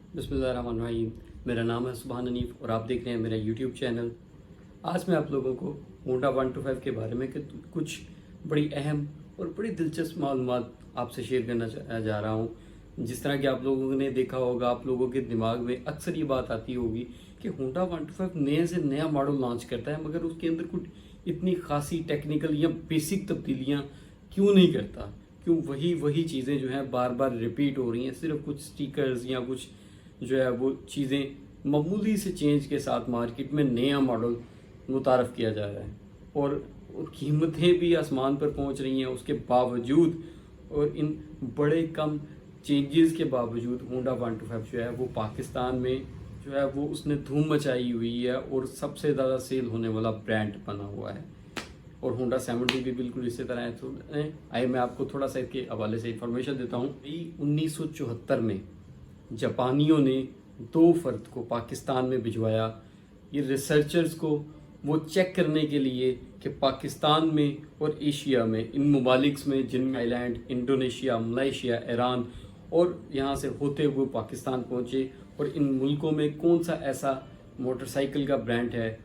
बिस्मिल्लाहिर्रहमानिर्रहीम। मेरा नाम है सुभान हनीफ और आप देख रहे हैं मेरा यूट्यूब चैनल। आज मैं आप लोगों को होंडा 125 के बारे में कुछ बड़ी अहम और बड़ी दिलचस्प मालूमात आपसे शेयर करना जा रहा हूँ। जिस तरह कि आप लोगों ने देखा होगा, आप लोगों के दिमाग में अक्सर ये बात आती होगी कि होंडा 125 नए से नया मॉडल लॉन्च करता है, मगर उसके अंदर कुछ इतनी खासी टेक्निकल या बेसिक तब्दीलियाँ क्यों नहीं करता, क्यों वही वही चीज़ें जो हैं बार बार रिपीट हो रही हैं। सिर्फ कुछ स्टिकर्स या कुछ जो है वो चीज़ें मामूली से चेंज के साथ मार्केट में नया मॉडल मुतारफ़ किया जा रहा है और कीमतें भी आसमान पर पहुंच रही हैं। उसके बावजूद और इन बड़े कम चेंजेस के बावजूद होंडा 125 जो है वो पाकिस्तान में जो है वो उसने धूम मचाई हुई है और सबसे ज़्यादा सेल होने वाला ब्रांड बना हुआ है। और होंडा 70 भी बिल्कुल इसी तरह है। तो आइए मैं आपको थोड़ा सा इसके हवाले से इंफॉर्मेशन देता हूँ। 1974 में जापानियों ने 2 फर्द को पाकिस्तान में भिजवाया, ये रिसर्चर्स को वो चेक करने के लिए कि पाकिस्तान में और एशिया में इन ममालिक्स में जिनमें थाईलैंड, इंडोनेशिया, मलेशिया, ईरान और यहाँ से होते हुए पाकिस्तान पहुँचे, और इन मुल्कों में कौन सा ऐसा मोटरसाइकिल का ब्रांड है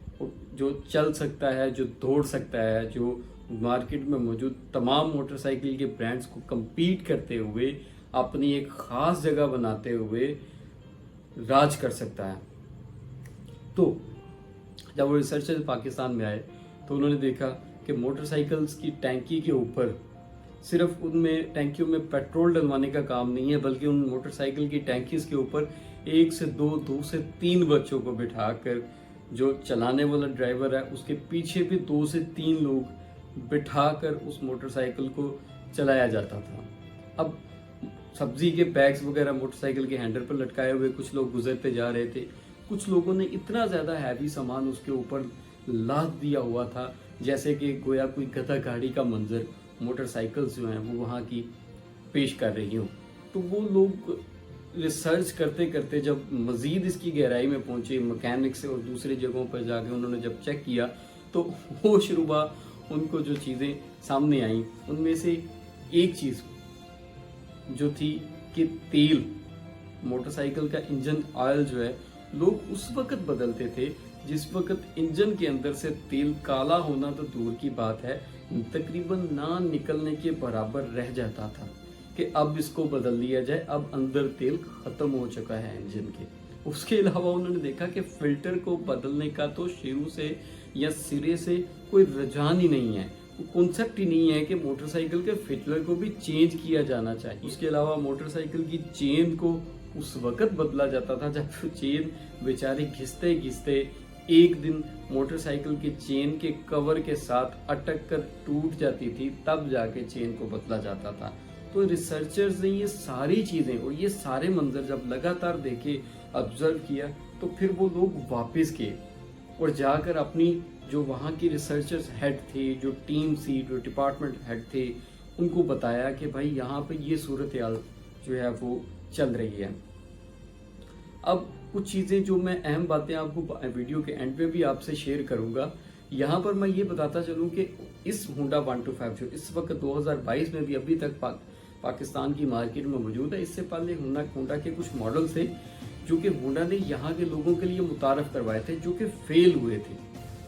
जो चल सकता है, जो दौड़ सकता है, जो मार्केट में मौजूद तमाम मोटरसाइकिल के ब्रांड्स को compete करते हुए अपनी एक ख़ास जगह बनाते हुए राज कर सकता है। तो जब वो रिसर्चर पाकिस्तान में आए तो उन्होंने देखा कि मोटरसाइकिल्स की टैंकी के ऊपर सिर्फ उनमें टैंकियों में पेट्रोल डलवाने का काम नहीं है, बल्कि उन मोटरसाइकिल की टैंकीज़ के ऊपर 1 से 2, 2 से 3 बच्चों को बिठाकर जो चलाने वाला ड्राइवर है उसके पीछे भी 2 से 3 लोग बिठाकर उस मोटरसाइकिल को चलाया जाता था। अब सब्जी के बैग्स वगैरह मोटरसाइकिल के हैंडल पर लटकाए हुए कुछ लोग गुजरते जा रहे थे। कुछ लोगों ने इतना ज़्यादा हैवी सामान उसके ऊपर लाद दिया हुआ था जैसे कि गोया कोई गधा गाड़ी का मंजर मोटरसाइकिल्स जो हैं वो वहाँ की पेश कर रही हूँ। तो वो लोग रिसर्च करते करते जब मज़ीद इसकी गहराई में पहुँचे, मैकेनिक से और दूसरी जगहों पर जाके उन्होंने जब चेक किया तो होशरुबा उनको जो चीज़ें सामने आई उनमें से एक चीज़ जो थी कि तेल, मोटरसाइकिल का इंजन ऑयल जो है लोग उस वक्त बदलते थे जिस वक्त इंजन के अंदर से तेल काला होना तो दूर की बात है, तकरीबन ना निकलने के बराबर रह जाता था कि अब इसको बदल दिया जाए, अब अंदर तेल ख़त्म हो चुका है इंजन के। उसके अलावा उन्होंने देखा कि फ़िल्टर को बदलने का तो शुरू से या सिरे से कोई रुझान ही नहीं है, कॉन्सेप्ट ही नहीं है कि मोटरसाइकिल के फिल्टर को भी चेंज किया जाना चाहिए। उसके अलावा मोटरसाइकिल की चेन को उस वक्त बदला जाता था जब चेन बेचारे घिसते घिसते एक दिन मोटरसाइकिल की चेन के कवर के साथ अटक कर टूट जाती थी, तब जाके चेन को बदला जाता था। तो रिसर्चर्स ने ये सारी चीज़ें और ये सारे मंजर जब लगातार देखे, ऑब्जर्व किया, तो फिर वो लोग वापस गए और जाकर अपनी जो वहाँ की रिसर्चर्स हेड थे, जो टीम थी, जो डिपार्टमेंट हेड थे, उनको बताया कि भाई यहाँ पे ये सूरत हाल जो है वो चल रही है। अब कुछ चीज़ें जो मैं अहम बातें आपको वीडियो के एंड पे भी आपसे शेयर करूँगा। यहाँ पर मैं ये बताता चलूँ कि इस होंडा 125 जो इस वक्त 2022 में भी अभी तक पाकिस्तान की मार्केट में मौजूद है, इससे पहले होंडा के कुछ मॉडल थे जो कि होंडा ने यहाँ के लोगों के लिए मुतारफ़ करवाए थे जो कि फेल हुए थे,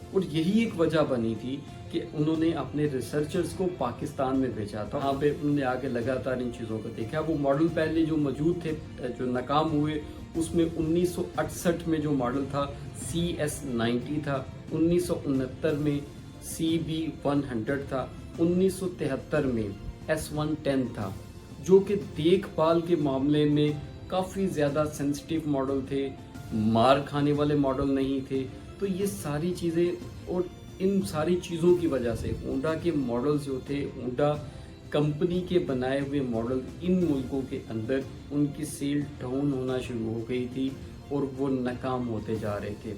और यही एक वजह बनी थी कि उन्होंने अपने रिसर्चर्स को पाकिस्तान में भेजा था। वहाँ पे उन्होंने आके लगातार इन चीज़ों को देखा। वो मॉडल पहले जो मौजूद थे जो नाकाम हुए उसमें 1968 में जो मॉडल था CS90 था, 1969 में CB100 था, 1973 में S110 था, जो कि देखभाल के मामले में काफ़ी ज़्यादा सेंसिटिव मॉडल थे, मार खाने वाले मॉडल नहीं थे। तो ये सारी चीज़ें और इन सारी चीज़ों की वजह से होंडा के मॉडल्स जो थे, होंडा कंपनी के बनाए हुए मॉडल इन मुल्कों के अंदर उनकी सेल डाउन होना शुरू हो गई थी और वो नाकाम होते जा रहे थे।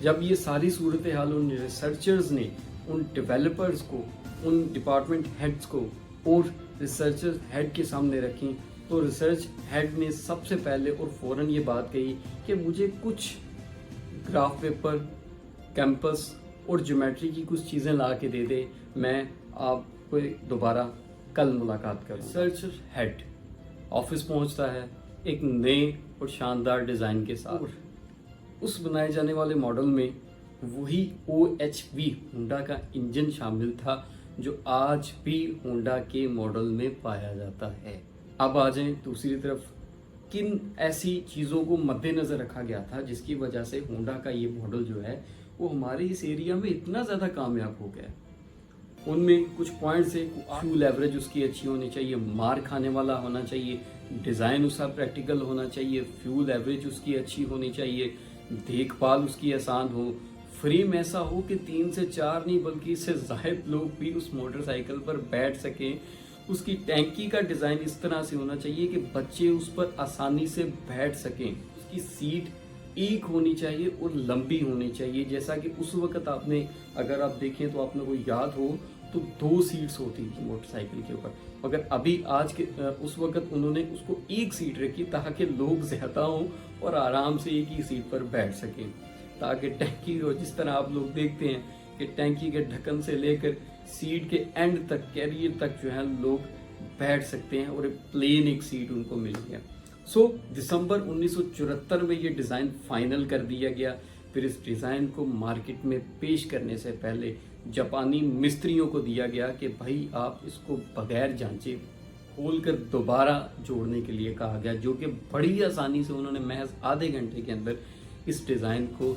जब ये सारी सूरत हाल उन रिसर्चर्स ने उन डेवलपर्स को, उन डिपार्टमेंट हेड्स को और रिसर्चर्स हेड के सामने रखी, तो रिसर्च हेड ने सबसे पहले और फ़ौरन ये बात कही कि मुझे कुछ ग्राफ पेपर, कैंपस और ज्योमेट्री की कुछ चीज़ें ला के दे दे, मैं आपको दोबारा कल मुलाकात करूँ। रिसर्च हेड ऑफिस पहुंचता है, एक नए اور شاندار ڈیزائن کے ساتھ. اس بنائے جانے والے ماڈل میں وہی OHV ہونڈا کا انجن شامل تھا جو آج بھی ہونڈا کے ماڈل میں پایا جاتا ہے. اب آ جائیں دوسری طرف، کن ایسی چیزوں کو مد نظر رکھا گیا تھا جس کی وجہ سے ہونڈا کا یہ ماڈل جو ہے وہ ہمارے اس ایریا میں اتنا زیادہ کامیاب ہو گیا. ان میں کچھ پوائنٹس ہیں. فیول ایوریج اس کی اچھی ہونی چاہیے، مار کھانے والا ہونا چاہیے، ڈیزائن اس کا پریکٹیکل ہونا چاہیے، فیول ایوریج اس کی اچھی ہونی چاہیے، دیکھ بھال اس کی آسان ہو، فریم ایسا ہو کہ 3 سے 4 نہیں بلکہ اس سے زائد لوگ بھی اس موٹر سائیکل پر بیٹھ سکیں. اس کی ٹینکی کا ڈیزائن اس طرح سے ہونا چاہیے کہ بچے اس پر آسانی سے بیٹھ سکیں. اس کی سیٹ ایک ہونی چاہیے اور لمبی ہونی چاہیے، جیسا کہ اس وقت آپ نے اگر آپ دیکھیں تو آپ نے کو یاد ہو تو 2 سیٹس ہوتی تھی موٹر سائیکل کے اوپر، مگر ابھی آج کے اس وقت انہوں نے اس کو 1 سیٹ رکھی تاکہ لوگ زیادہ ہوں اور آرام سے ایک ہی سیٹ پر بیٹھ سکیں، تاکہ ٹینکی کو جس طرح آپ لوگ دیکھتے ہیں کہ ٹینکی کے ڈھکن سے لے کر سیٹ کے اینڈ تک، کیریئر تک جو ہے لوگ بیٹھ سکتے ہیں اور پلین ایک سیٹ ان کو مل گیا. دسمبر 1974 میں یہ ڈیزائن فائنل کر دیا گیا. پھر اس ڈیزائن کو مارکیٹ میں پیش کرنے سے پہلے جاپانی مستریوں کو دیا گیا کہ بھائی آپ اس کو بغیر جانچے کھول کر دوبارہ جوڑنے کے لیے کہا گیا، جو کہ بڑی آسانی سے انہوں نے محض آدھے گھنٹے کے اندر اس ڈیزائن کو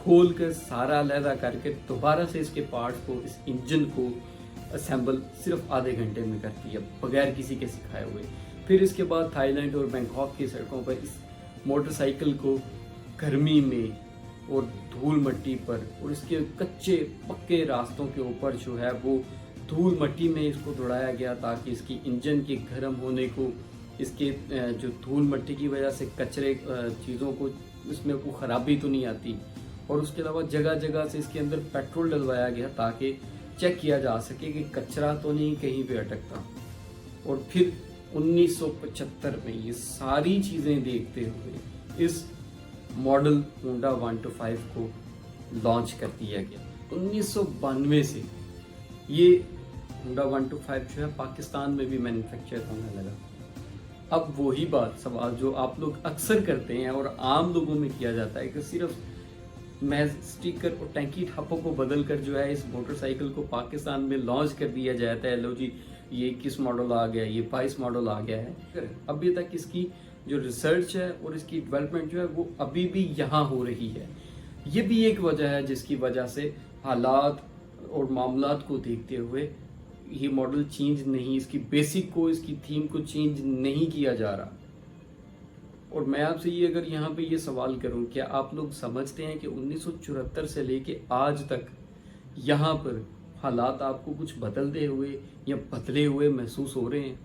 کھول کر سارا علیحدہ کر کے دوبارہ سے اس کے پارٹس کو، اس انجن کو اسمبل صرف آدھے گھنٹے میں کر دیا بغیر کسی کے سکھائے ہوئے. پھر اس کے بعد تھائی لینڈ اور بینکاک کی سڑکوں پر اس موٹر سائیکل کو گرمی میں اور دھول مٹی پر اور اس کے کچے پکے راستوں کے اوپر جو ہے وہ دھول مٹی میں اس کو دوڑایا گیا تاکہ اس کی انجن کے گرم ہونے کو، اس کے جو دھول مٹی کی وجہ سے کچرے چیزوں کو اس میں کوئی خرابی تو نہیں آتی. اور اس کے علاوہ جگہ جگہ سے اس کے اندر پیٹرول ڈلوایا گیا تاکہ چیک کیا جا سکے کہ کچرا تو نہیں کہیں پہ اٹکتا. اور پھر 1975 میں یہ ساری چیزیں دیکھتے ہوئے اس ماڈل ہونڈا 125 کو لانچ کر دیا گیا. 1992 سے یہ ہونڈا 125 جو ہے پاکستان میں بھی مینوفیکچر ہونے لگا. اب وہی بات سوال جو آپ لوگ اکثر کرتے ہیں اور عام لوگوں میں کیا جاتا ہے کہ صرف محض سٹیکر اور ٹینکی ٹھپوں کو بدل کر جو ہے اس موٹر سائیکل کو پاکستان میں لانچ کر دیا جاتا ہے. لو جی یہ 21 ماڈل آ گیا، یہ 22 ماڈل آ گیا ہے. ابھی تک اس کی جو ریسرچ ہے اور اس کی ڈیولپمنٹ جو ہے وہ ابھی بھی یہاں ہو رہی ہے. یہ بھی ایک وجہ ہے جس کی وجہ سے حالات اور معاملات کو دیکھتے ہوئے یہ ماڈل چینج نہیں، اس کی بیسک کو، اس کی تھیم کو چینج نہیں کیا جا رہا. اور میں آپ سے یہ اگر یہاں پہ یہ سوال کروں، کیا آپ لوگ سمجھتے ہیں کہ 1974 سے لے کے آج تک یہاں پر حالات آپ کو کچھ بدلتے ہوئے یا بدلے ہوئے محسوس ہو رہے ہیں؟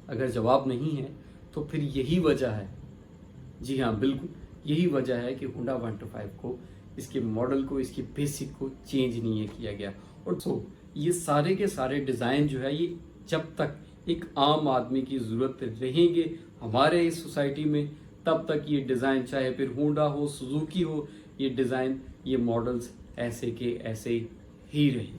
اگر جواب نہیں ہے تو پھر یہی وجہ ہے، جی ہاں بالکل یہی وجہ ہے کہ ہونڈا 125 کو، اس کے ماڈل کو، اس کی بیسک کو چینج نہیں کیا گیا. اور یہ سارے کے سارے ڈیزائن جو ہے یہ جب تک ایک عام آدمی کی ضرورت رہیں گے ہمارے اس سوسائٹی میں، تب تک یہ ڈیزائن چاہے پھر ہونڈا ہو، سوزوکی ہو، یہ ڈیزائن، یہ ماڈلز ایسے کے ایسے ہی رہیں.